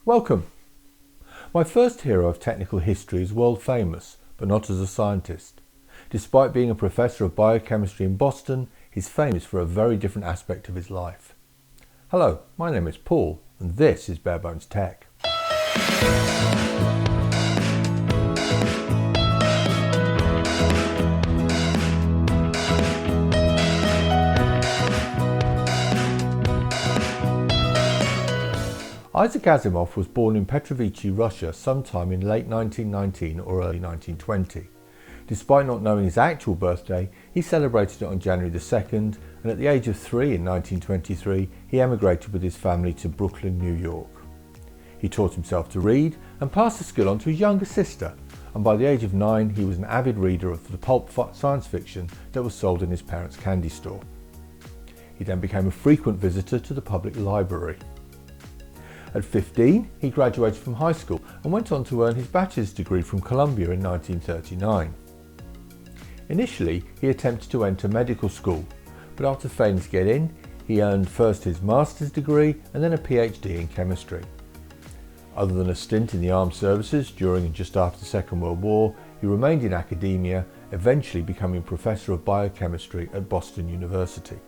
Welcome! My first hero of technical history is world famous, but not as a scientist. Despite being a professor of biochemistry in Boston, his fame is for a very different aspect of his life. Hello, my name is Paul, and this is Barebones Tech. Isaac Asimov was born in Petrovice, Russia sometime in late 1919 or early 1920. Despite not knowing his actual birthday, he celebrated it on January the 2nd, and at the age of 3 in 1923 he emigrated with his family to Brooklyn, New York. He taught himself to read and passed the skill on to his younger sister, and by the age of 9 he was an avid reader of the pulp science fiction that was sold in his parents' candy store. He then became a frequent visitor to the public library. At 15, he graduated from high school and went on to earn his bachelor's degree from Columbia in 1939. Initially, he attempted to enter medical school, but after failing to get in, he earned first his master's degree and then a PhD in chemistry. Other than a stint in the armed services during and just after the Second World War, he remained in academia, eventually becoming professor of biochemistry at Boston University.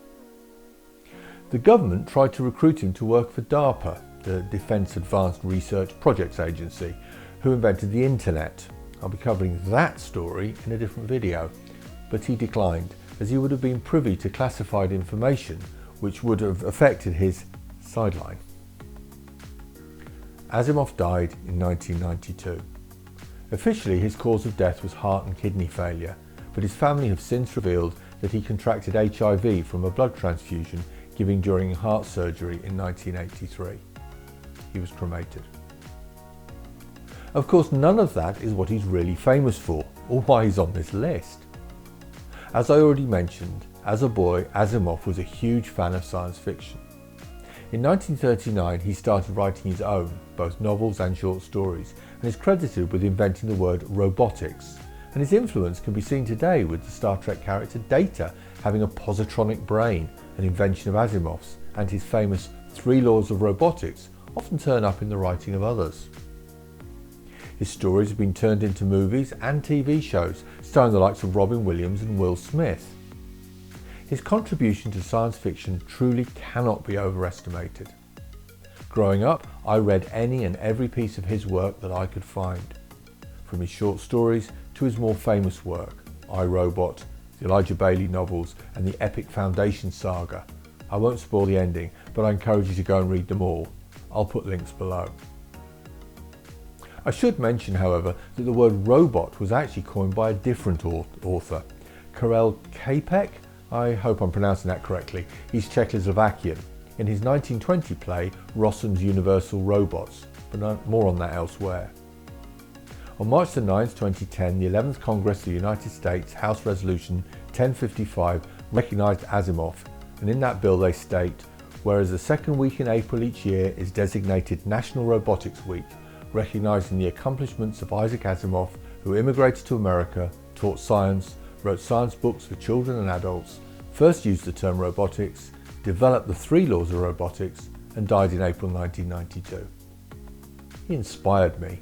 The government tried to recruit him to work for DARPA, the Defense Advanced Research Projects Agency, who invented the internet. I'll be covering that story in a different video, but he declined as he would have been privy to classified information which would have affected his sideline. Asimov died in 1992. Officially, his cause of death was heart and kidney failure, but his family have since revealed that he contracted HIV from a blood transfusion given during heart surgery in 1983. He was cremated. Of course, none of that is what he's really famous for, or why he's on this list. As I already mentioned, as a boy, Asimov was a huge fan of science fiction. In 1939, he started writing his own, both novels and short stories, and is credited with inventing the word robotics. And his influence can be seen today with the Star Trek character Data having a positronic brain, an invention of Asimov's, and his famous 3 laws of robotics often turn up in the writing of others. His stories have been turned into movies and TV shows starring the likes of Robin Williams and Will Smith. His contribution to science fiction truly cannot be overestimated. Growing up, I read any and every piece of his work that I could find, from his short stories to his more famous work, I, Robot, the Elijah Baley novels and the epic Foundation saga. I won't spoil the ending, but I encourage you to go and read them all. I'll put links below. I should mention, however, that the word robot was actually coined by a different author, Karel Čapek. I hope I'm pronouncing that correctly. He's Czechoslovakian. In his 1920 play, Rossum's Universal Robots, but more on that elsewhere. On March the 9th, 2010, the 11th Congress of the United States House Resolution 1055 recognised Asimov, and in that bill they state, whereas the second week in April each year is designated National Robotics Week, recognising the accomplishments of Isaac Asimov, who immigrated to America, taught science, wrote science books for children and adults, first used the term robotics, developed the 3 laws of robotics, and died in April 1992. He inspired me.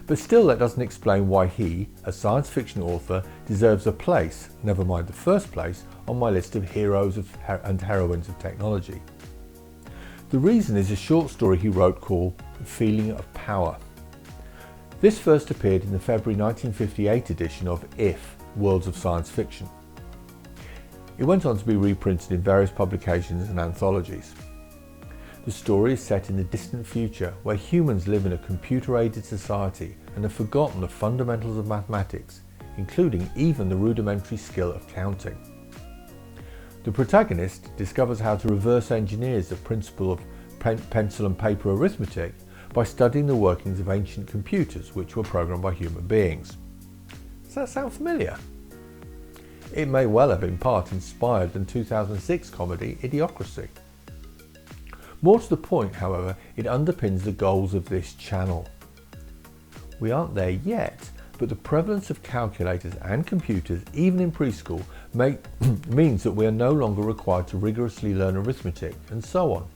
But still, that doesn't explain why he, a science fiction author, deserves a place, never mind the first place, on my list of heroes and heroines of technology. The reason is a short story he wrote called The Feeling of Power. This first appeared in the February 1958 edition of If, Worlds of Science Fiction. It went on to be reprinted in various publications and anthologies. The story is set in the distant future where humans live in a computer-aided society and have forgotten the fundamentals of mathematics, including even the rudimentary skill of counting. The protagonist discovers how to reverse engineer the principle of pencil and paper arithmetic by studying the workings of ancient computers which were programmed by human beings. Does that sound familiar? It may well have in part inspired the 2006 comedy Idiocracy. More to the point, however, it underpins the goals of this channel. We aren't there yet, but the prevalence of calculators and computers, even in preschool, means that we are no longer required to rigorously learn arithmetic and so on.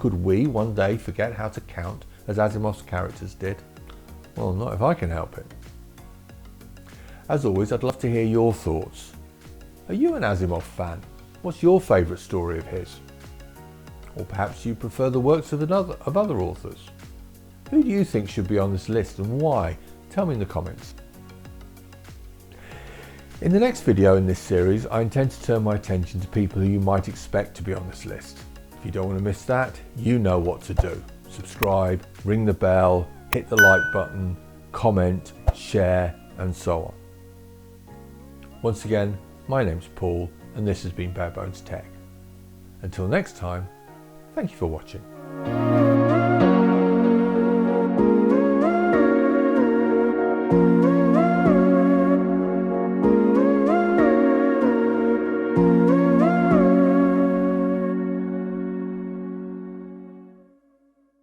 Could we one day forget how to count as Asimov's characters did? Well, not if I can help it. As always, I'd love to hear your thoughts. Are you an Asimov fan? What's your favourite story of his? Or perhaps you prefer the works of other authors? Who do you think should be on this list and why? Tell me in the comments. In the next video in this series, I intend to turn my attention to people who you might expect to be on this list. If you don't want to miss that, you know what to do. Subscribe, ring the bell, hit the like button, comment, share, and so on. Once again, my name's Paul, and this has been Bare Bones Tech. Until next time, thank you for watching.